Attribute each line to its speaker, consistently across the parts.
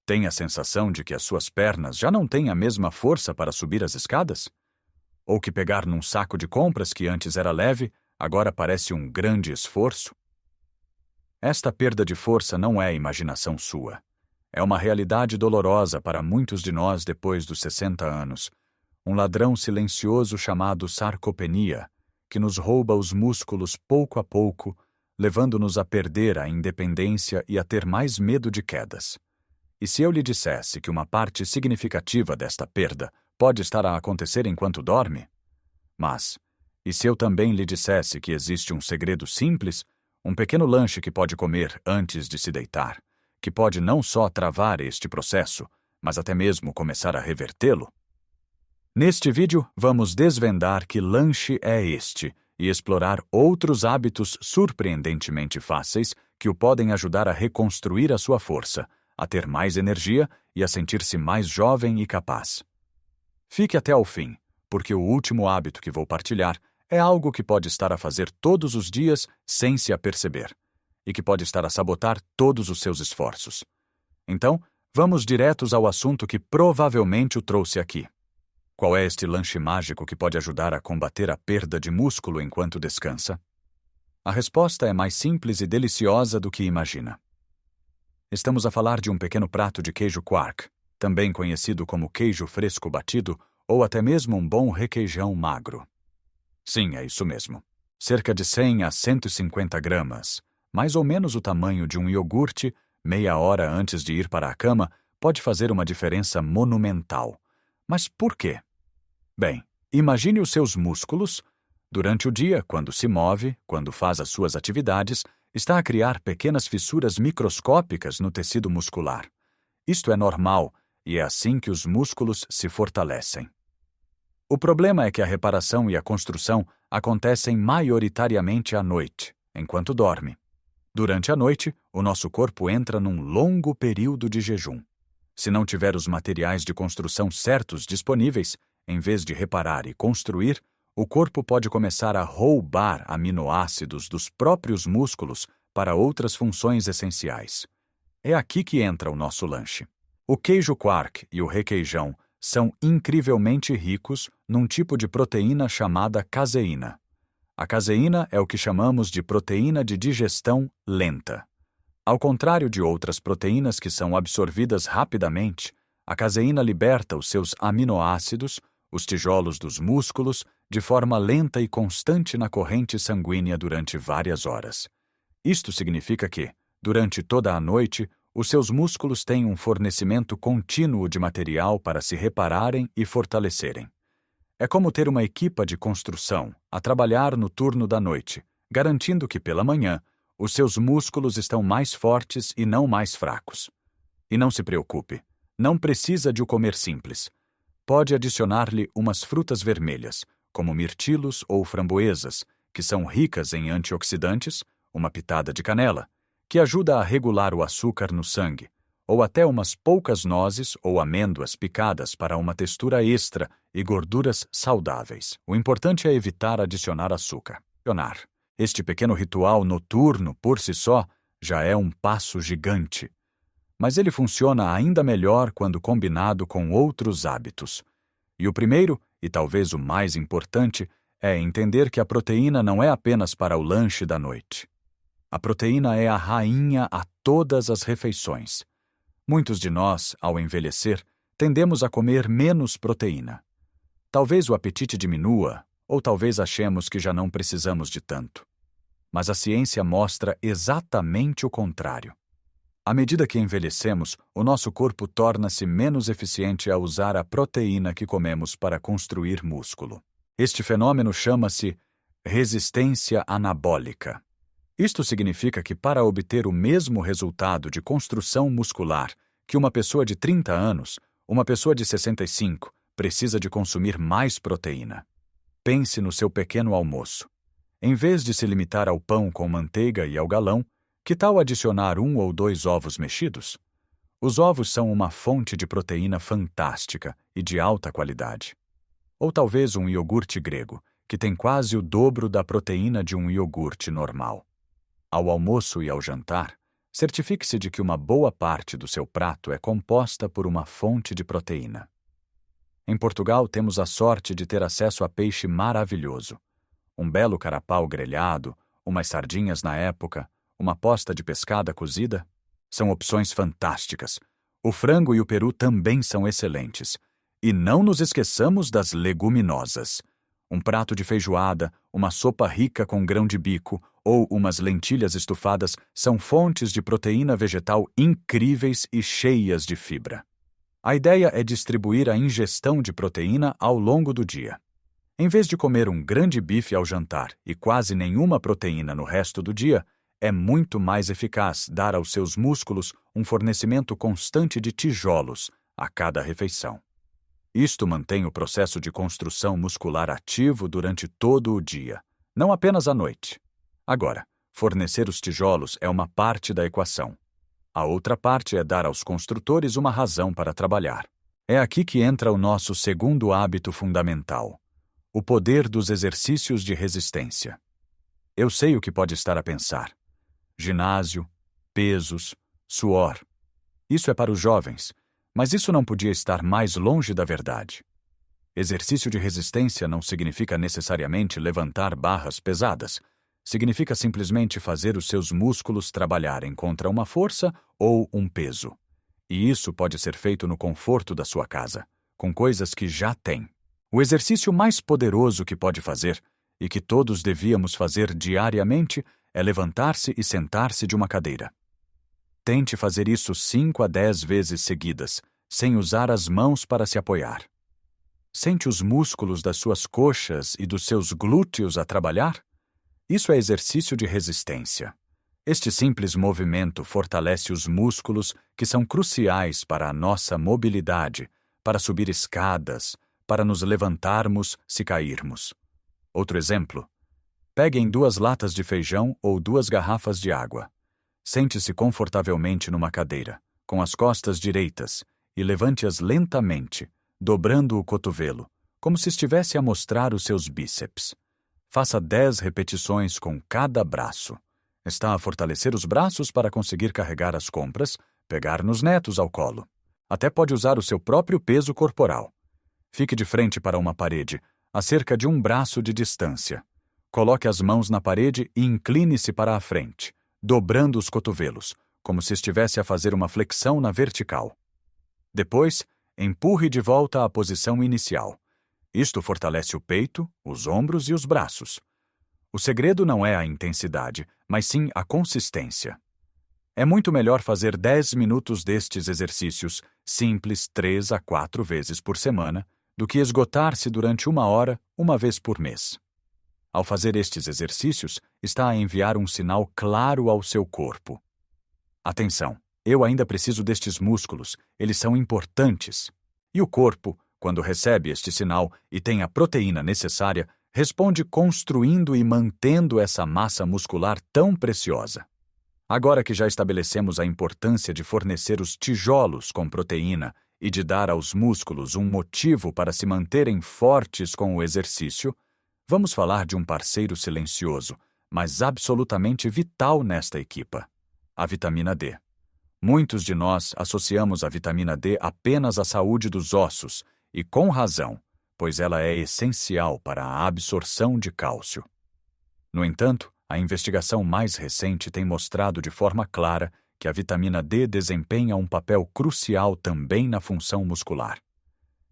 Speaker 1: Tem a sensação de que as suas pernas já não têm a mesma força para subir as escadas? Ou que pegar num saco de compras que antes era leve, agora parece um grande esforço? Esta perda de força não é imaginação sua. É uma realidade dolorosa para muitos de nós depois dos 60 anos. Um ladrão silencioso chamado sarcopenia, que nos rouba os músculos pouco a pouco, levando-nos a perder a independência e a ter mais medo de quedas. E se eu lhe dissesse que uma parte significativa desta perda pode estar a acontecer enquanto dorme? Mas, e se eu também lhe dissesse que existe um segredo simples, um pequeno lanche que pode comer antes de se deitar, que pode não só travar este processo, mas até mesmo começar a revertê-lo? Neste vídeo, vamos desvendar que lanche é este e explorar outros hábitos surpreendentemente fáceis que o podem ajudar a reconstruir a sua força, a ter mais energia e a sentir-se mais jovem e capaz. Fique até ao fim, porque o último hábito que vou partilhar é algo que pode estar a fazer todos os dias sem se aperceber, e que pode estar a sabotar todos os seus esforços. Então, vamos diretos ao assunto que provavelmente o trouxe aqui. Qual é este lanche mágico que pode ajudar a combater a perda de músculo enquanto descansa? A resposta é mais simples e deliciosa do que imagina. Estamos a falar de um pequeno prato de queijo quark, também conhecido como queijo fresco batido ou até mesmo um bom requeijão magro. Sim, é isso mesmo. Cerca de 100 a 150 gramas, mais ou menos o tamanho de um iogurte, meia hora antes de ir para a cama, pode fazer uma diferença monumental. Mas por quê? Bem, imagine os seus músculos. Durante o dia, quando se move, quando faz as suas atividades, está a criar pequenas fissuras microscópicas no tecido muscular. Isto é normal, e é assim que os músculos se fortalecem. O problema é que a reparação e a construção acontecem maioritariamente à noite, enquanto dorme. Durante a noite, o nosso corpo entra num longo período de jejum. Se não tiver os materiais de construção certos disponíveis, em vez de reparar e construir, o corpo pode começar a roubar aminoácidos dos próprios músculos para outras funções essenciais. É aqui que entra o nosso lanche. O queijo quark e o requeijão são incrivelmente ricos num tipo de proteína chamada caseína. A caseína é o que chamamos de proteína de digestão lenta. Ao contrário de outras proteínas que são absorvidas rapidamente, a caseína liberta os seus aminoácidos, os tijolos dos músculos, de forma lenta e constante na corrente sanguínea durante várias horas. Isto significa que, durante toda a noite, os seus músculos têm um fornecimento contínuo de material para se repararem e fortalecerem. É como ter uma equipa de construção a trabalhar no turno da noite, garantindo que pela manhã os seus músculos estão mais fortes e não mais fracos. E não se preocupe, não precisa de o comer simples. Pode adicionar-lhe umas frutas vermelhas, como mirtilos ou framboesas, que são ricas em antioxidantes, uma pitada de canela, que ajuda a regular o açúcar no sangue, ou até umas poucas nozes ou amêndoas picadas para uma textura extra e gorduras saudáveis. O importante é evitar adicionar açúcar. Este pequeno ritual noturno, por si só, já é um passo gigante. Mas ele funciona ainda melhor quando combinado com outros hábitos. E o primeiro, e talvez o mais importante, é entender que a proteína não é apenas para o lanche da noite. A proteína é a rainha a todas as refeições. Muitos de nós, ao envelhecer, tendemos a comer menos proteína. Talvez o apetite diminua, ou talvez achemos que já não precisamos de tanto. Mas a ciência mostra exatamente o contrário. À medida que envelhecemos, o nosso corpo torna-se menos eficiente a usar a proteína que comemos para construir músculo. Este fenômeno chama-se resistência anabólica. Isto significa que para obter o mesmo resultado de construção muscular que uma pessoa de 30 anos, uma pessoa de 65 precisa de consumir mais proteína. Pense no seu pequeno almoço. Em vez de se limitar ao pão com manteiga e ao galão, que tal adicionar 1 ou 2 ovos mexidos? Os ovos são uma fonte de proteína fantástica e de alta qualidade. Ou talvez um iogurte grego, que tem quase o dobro da proteína de um iogurte normal. Ao almoço e ao jantar, Certifique-se de que uma boa parte do seu prato é composta por uma fonte de proteína. Em Portugal, temos a sorte de ter acesso a peixe maravilhoso. Um belo carapau grelhado, umas sardinhas na época, uma posta de pescada cozida. São opções fantásticas. O frango e o peru também são excelentes. E não nos esqueçamos das leguminosas. Um prato de feijoada, uma sopa rica com grão de bico ou umas lentilhas estufadas são fontes de proteína vegetal incríveis e cheias de fibra. A ideia é distribuir a ingestão de proteína ao longo do dia. Em vez de comer um grande bife ao jantar e quase nenhuma proteína no resto do dia, é muito mais eficaz dar aos seus músculos um fornecimento constante de tijolos a cada refeição. Isto mantém o processo de construção muscular ativo durante todo o dia, não apenas à noite. Agora, fornecer os tijolos é uma parte da equação. A outra parte é dar aos construtores uma razão para trabalhar. É aqui que entra o nosso segundo hábito fundamental: o poder dos exercícios de resistência. Eu sei o que pode estar a pensar. Ginásio, pesos, suor. Isso é para os jovens, mas isso não podia estar mais longe da verdade. Exercício de resistência não significa necessariamente levantar barras pesadas. Significa simplesmente fazer os seus músculos trabalharem contra uma força ou um peso. E isso pode ser feito no conforto da sua casa, com coisas que já tem. O exercício mais poderoso que pode fazer, e que todos devíamos fazer diariamente, é levantar-se e sentar-se de uma cadeira. Tente fazer isso 5 a 10 vezes seguidas, sem usar as mãos para se apoiar. Sente os músculos das suas coxas e dos seus glúteos a trabalhar? Isso é exercício de resistência. Este simples movimento fortalece os músculos que são cruciais para a nossa mobilidade, para subir escadas, para nos levantarmos se cairmos. Outro exemplo. Peguem 2 latas de feijão ou 2 garrafas de água. Sente-se confortavelmente numa cadeira, com as costas direitas, e levante-as lentamente, dobrando o cotovelo, como se estivesse a mostrar os seus bíceps. Faça 10 repetições com cada braço. Está a fortalecer os braços para conseguir carregar as compras, pegar nos netos ao colo. Até pode usar o seu próprio peso corporal. Fique de frente para uma parede, a cerca de 1 braço de distância. Coloque as mãos na parede e incline-se para a frente, dobrando os cotovelos, como se estivesse a fazer uma flexão na vertical. Depois, empurre de volta à posição inicial. Isto fortalece o peito, os ombros e os braços. O segredo não é a intensidade, mas sim a consistência. É muito melhor fazer 10 minutos destes exercícios, simples 3 a 4 vezes por semana, do que esgotar-se durante 1 hora, uma vez por mês. Ao fazer estes exercícios, está a enviar um sinal claro ao seu corpo. Atenção, eu ainda preciso destes músculos, eles são importantes. E o corpo, quando recebe este sinal e tem a proteína necessária, responde construindo e mantendo essa massa muscular tão preciosa. Agora que já estabelecemos a importância de fornecer os tijolos com proteína e de dar aos músculos um motivo para se manterem fortes com o exercício, vamos falar de um parceiro silencioso, mas absolutamente vital nesta equipa: a vitamina D. Muitos de nós associamos a vitamina D apenas à saúde dos ossos, e com razão, pois ela é essencial para a absorção de cálcio. No entanto, a investigação mais recente tem mostrado de forma clara que a vitamina D desempenha um papel crucial também na função muscular.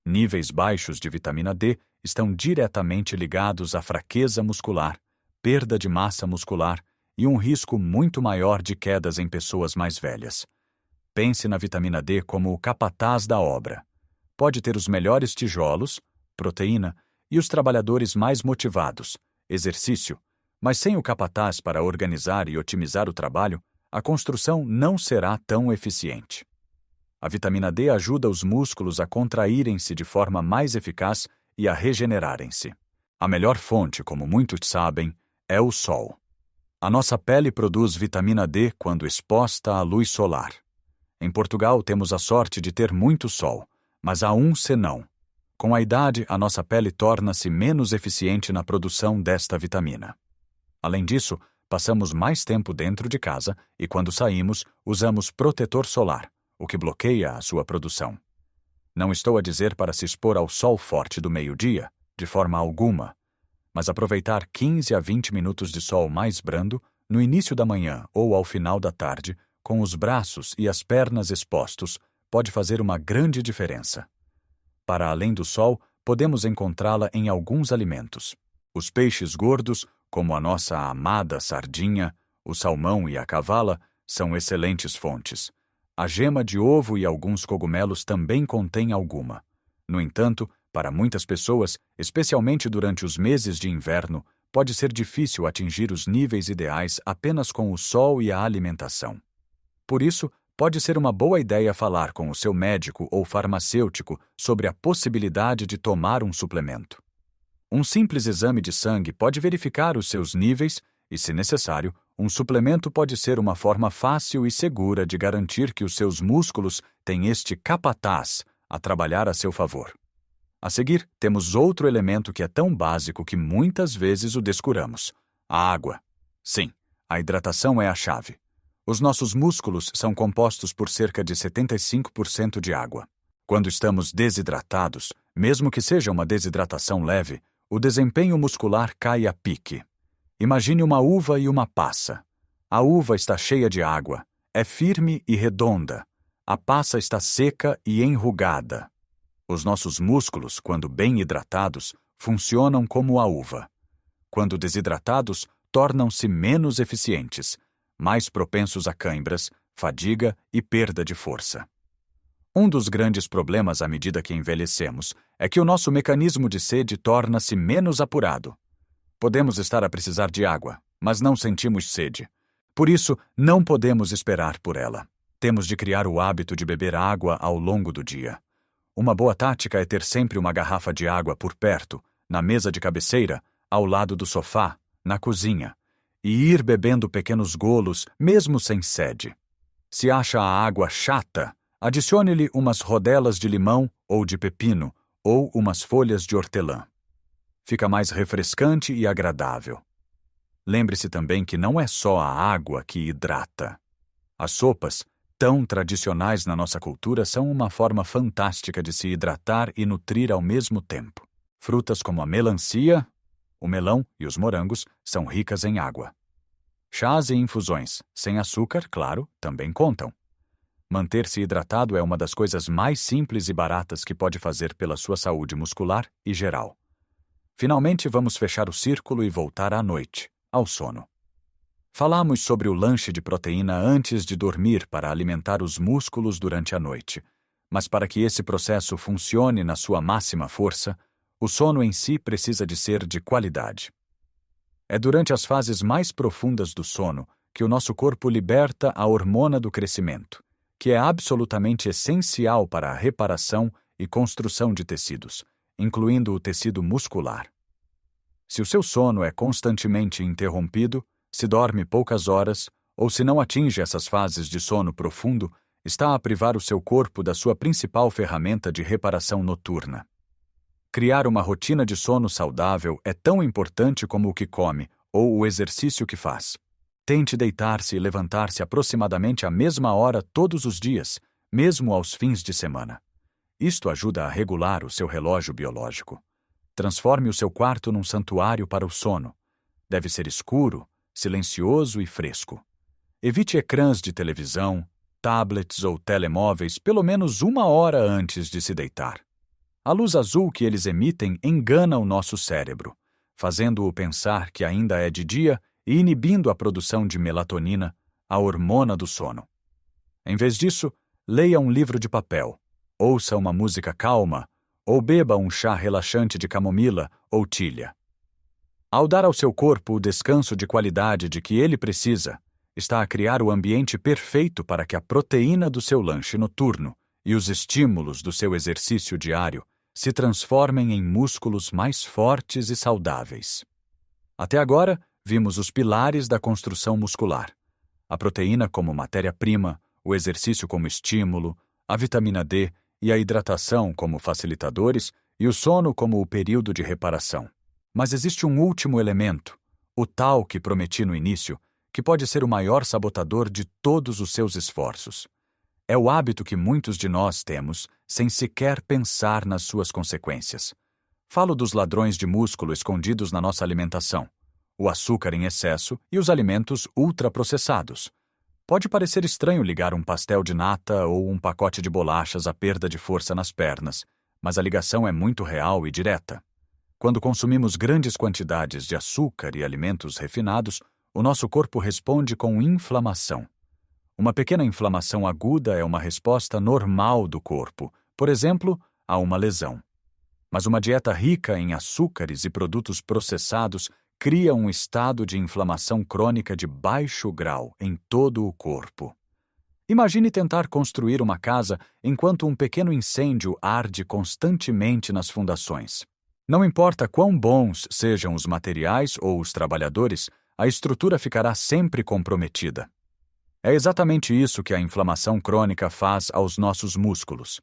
Speaker 1: Níveis baixos de vitamina D estão diretamente ligados à fraqueza muscular, perda de massa muscular e um risco muito maior de quedas em pessoas mais velhas. Pense na vitamina D como o capataz da obra. Pode ter os melhores tijolos, proteína e os trabalhadores mais motivados, exercício, mas sem o capataz para organizar e otimizar o trabalho, a construção não será tão eficiente. A vitamina D ajuda os músculos a contraírem-se de forma mais eficaz e a regenerarem-se. A melhor fonte, como muitos sabem, é o sol. A nossa pele produz vitamina D quando exposta à luz solar. Em Portugal, temos a sorte de ter muito sol, mas há um senão. Com a idade, a nossa pele torna-se menos eficiente na produção desta vitamina. Além disso, passamos mais tempo dentro de casa e, quando saímos, usamos protetor solar, o que bloqueia a sua produção. Não estou a dizer para se expor ao sol forte do meio-dia, de forma alguma, mas aproveitar 15 a 20 minutos de sol mais brando no início da manhã ou ao final da tarde, com os braços e as pernas expostos, pode fazer uma grande diferença. Para além do sol, podemos encontrá-la em alguns alimentos. Os peixes gordos, como a nossa amada sardinha, o salmão e a cavala, são excelentes fontes. A gema de ovo e alguns cogumelos também contêm alguma. No entanto, para muitas pessoas, especialmente durante os meses de inverno, pode ser difícil atingir os níveis ideais apenas com o sol e a alimentação. Por isso, pode ser uma boa ideia falar com o seu médico ou farmacêutico sobre a possibilidade de tomar um suplemento. Um simples exame de sangue pode verificar os seus níveis e, se necessário, um suplemento pode ser uma forma fácil e segura de garantir que os seus músculos têm este capataz a trabalhar a seu favor. A seguir, temos outro elemento que é tão básico que muitas vezes o descuramos: a água. Sim, a hidratação é a chave. Os nossos músculos são compostos por cerca de 75% de água. Quando estamos desidratados, mesmo que seja uma desidratação leve, o desempenho muscular cai a pique. Imagine uma uva e uma passa. A uva está cheia de água, é firme e redonda. A passa está seca e enrugada. Os nossos músculos, quando bem hidratados, funcionam como a uva. Quando desidratados, tornam-se menos eficientes, mais propensos a cãibras, fadiga e perda de força. Um dos grandes problemas à medida que envelhecemos é que o nosso mecanismo de sede torna-se menos apurado. Podemos estar a precisar de água, mas não sentimos sede. Por isso, não podemos esperar por ela. Temos de criar o hábito de beber água ao longo do dia. Uma boa tática é ter sempre uma garrafa de água por perto, na mesa de cabeceira, ao lado do sofá, na cozinha, e ir bebendo pequenos golos, mesmo sem sede. Se acha a água chata, adicione-lhe umas rodelas de limão ou de pepino, ou umas folhas de hortelã. Fica mais refrescante e agradável. Lembre-se também que não é só a água que hidrata. As sopas, tão tradicionais na nossa cultura, são uma forma fantástica de se hidratar e nutrir ao mesmo tempo. Frutas como a melancia, o melão e os morangos são ricas em água. Chás e infusões, sem açúcar, claro, também contam. Manter-se hidratado é uma das coisas mais simples e baratas que pode fazer pela sua saúde muscular e geral. Finalmente, vamos fechar o círculo e voltar à noite, ao sono. Falamos sobre o lanche de proteína antes de dormir para alimentar os músculos durante a noite, mas para que esse processo funcione na sua máxima força, o sono em si precisa de ser de qualidade. É durante as fases mais profundas do sono que o nosso corpo liberta a hormona do crescimento, que é absolutamente essencial para a reparação e construção de tecidos, incluindo o tecido muscular. Se o seu sono é constantemente interrompido, se dorme poucas horas, ou se não atinge essas fases de sono profundo, está a privar o seu corpo da sua principal ferramenta de reparação noturna. Criar uma rotina de sono saudável é tão importante como o que come ou o exercício que faz. Tente deitar-se e levantar-se aproximadamente à mesma hora todos os dias, mesmo aos fins de semana. Isto ajuda a regular o seu relógio biológico. Transforme o seu quarto num santuário para o sono. Deve ser escuro, silencioso e fresco. Evite ecrãs de televisão, tablets ou telemóveis pelo menos 1 hora antes de se deitar. A luz azul que eles emitem engana o nosso cérebro, fazendo-o pensar que ainda é de dia e inibindo a produção de melatonina, a hormona do sono. Em vez disso, leia um livro de papel, ouça uma música calma ou beba um chá relaxante de camomila ou tilha. Ao dar ao seu corpo o descanso de qualidade de que ele precisa, está a criar o ambiente perfeito para que a proteína do seu lanche noturno e os estímulos do seu exercício diário se transformem em músculos mais fortes e saudáveis. Até agora, vimos os pilares da construção muscular: a proteína como matéria-prima, o exercício como estímulo, a vitamina D e a hidratação como facilitadores e o sono como o período de reparação. Mas existe um último elemento, O tal que prometi no início, que pode ser o maior sabotador de todos os seus esforços. É o hábito que muitos de nós temos, sem sequer pensar nas suas consequências. Falo dos ladrões de músculo escondidos na nossa alimentação, o açúcar em excesso e os alimentos ultraprocessados. Pode parecer estranho ligar um pastel de nata ou um pacote de bolachas à perda de força nas pernas, mas a ligação é muito real e direta. Quando consumimos grandes quantidades de açúcar e alimentos refinados, o nosso corpo responde com inflamação. Uma pequena inflamação aguda é uma resposta normal do corpo, por exemplo, a uma lesão. Mas uma dieta rica em açúcares e produtos processados cria um estado de inflamação crônica de baixo grau em todo o corpo. Imagine tentar construir uma casa enquanto um pequeno incêndio arde constantemente nas fundações. Não importa quão bons sejam os materiais ou os trabalhadores, a estrutura ficará sempre comprometida. É exatamente isso que a inflamação crônica faz aos nossos músculos.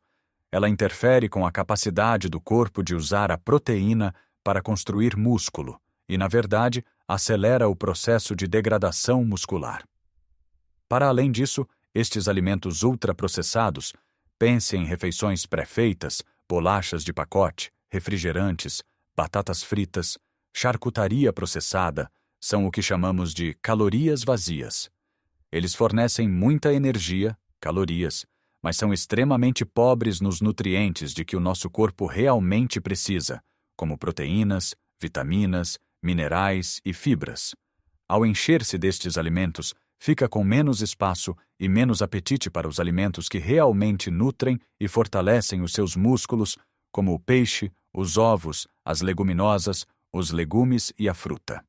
Speaker 1: Ela interfere com a capacidade do corpo de usar a proteína para construir músculo e, na verdade, acelera o processo de degradação muscular. Para além disso, estes alimentos ultraprocessados, pense em refeições pré-feitas, bolachas de pacote, refrigerantes, batatas fritas, charcutaria processada, são o que chamamos de calorias vazias. Eles fornecem muita energia, calorias, mas são extremamente pobres nos nutrientes de que o nosso corpo realmente precisa, como proteínas, vitaminas, minerais e fibras. Ao encher-se destes alimentos, fica com menos espaço e menos apetite para os alimentos que realmente nutrem e fortalecem os seus músculos, como o peixe, os ovos, as leguminosas, os legumes e a fruta.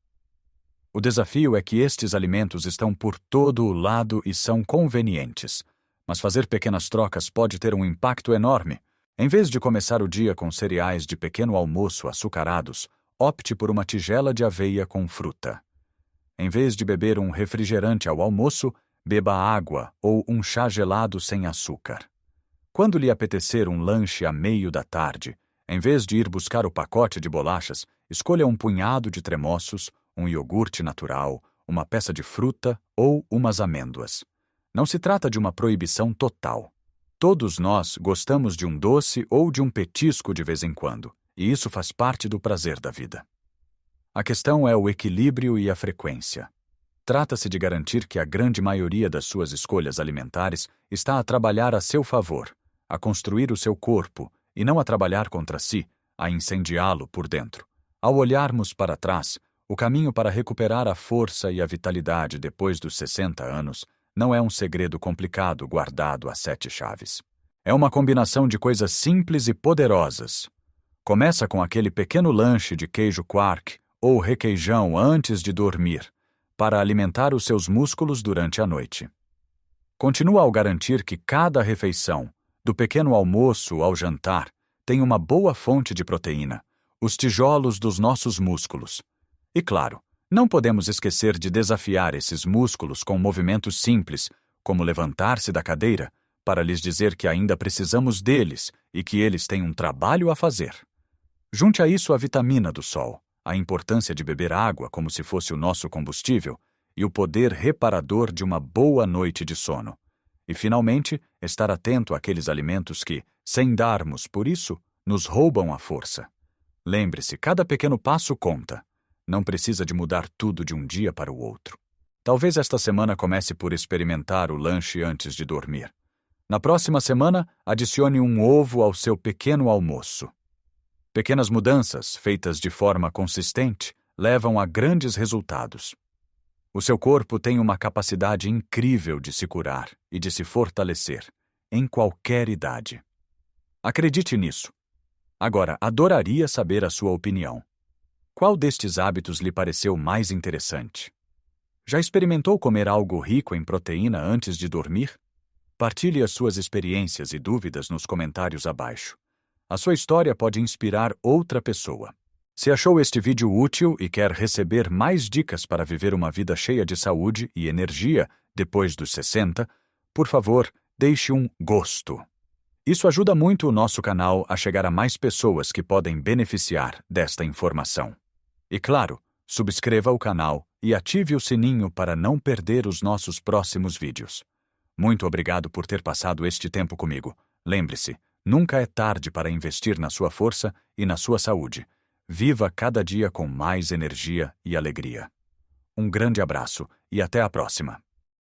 Speaker 1: O desafio é que estes alimentos estão por todo o lado e são convenientes. Mas fazer pequenas trocas pode ter um impacto enorme. Em vez de começar o dia com cereais de pequeno almoço açucarados, opte por uma tigela de aveia com fruta. Em vez de beber um refrigerante ao almoço, beba água ou um chá gelado sem açúcar. Quando lhe apetecer um lanche a meio da tarde, em vez de ir buscar o pacote de bolachas, escolha um punhado de tremoços, um iogurte natural, uma peça de fruta ou umas amêndoas. Não se trata de uma proibição total. Todos nós gostamos de um doce ou de um petisco de vez em quando, e isso faz parte do prazer da vida. A questão é o equilíbrio e a frequência. Trata-se de garantir que a grande maioria das suas escolhas alimentares está a trabalhar a seu favor, a construir o seu corpo, e não a trabalhar contra si, a incendiá-lo por dentro. Ao olharmos para trás, o caminho para recuperar a força e a vitalidade depois dos 60 anos não é um segredo complicado guardado a 7 chaves. É uma combinação de coisas simples e poderosas. Começa com aquele pequeno lanche de queijo quark ou requeijão antes de dormir, para alimentar os seus músculos durante a noite. Continua ao garantir que cada refeição, do pequeno almoço ao jantar, tem uma boa fonte de proteína, os tijolos dos nossos músculos. E claro, não podemos esquecer de desafiar esses músculos com movimentos simples, como levantar-se da cadeira, para lhes dizer que ainda precisamos deles e que eles têm um trabalho a fazer. Junte a isso a vitamina do sol, a importância de beber água como se fosse o nosso combustível e o poder reparador de uma boa noite de sono. E, finalmente, estar atento àqueles alimentos que, sem darmos por isso, nos roubam a força. Lembre-se, cada pequeno passo conta. Não precisa de mudar tudo de um dia para o outro. Talvez esta semana comece por experimentar o lanche antes de dormir. Na próxima semana, adicione um ovo ao seu pequeno almoço. Pequenas mudanças, feitas de forma consistente, levam a grandes resultados. O seu corpo tem uma capacidade incrível de se curar e de se fortalecer, em qualquer idade. Acredite nisso. Agora, adoraria saber a sua opinião. Qual destes hábitos lhe pareceu mais interessante? Já experimentou comer algo rico em proteína antes de dormir? Partilhe as suas experiências e dúvidas nos comentários abaixo. A sua história pode inspirar outra pessoa. Se achou este vídeo útil e quer receber mais dicas para viver uma vida cheia de saúde e energia depois dos 60, por favor, deixe um gosto. Isso ajuda muito o nosso canal a chegar a mais pessoas que podem beneficiar desta informação. E claro, Subscreva o canal e ative o sininho para não perder os nossos próximos vídeos. Muito obrigado por ter passado este tempo comigo. Lembre-se, nunca é tarde para investir na sua força e na sua saúde. Viva cada dia com mais energia e alegria. Um grande abraço e até a próxima.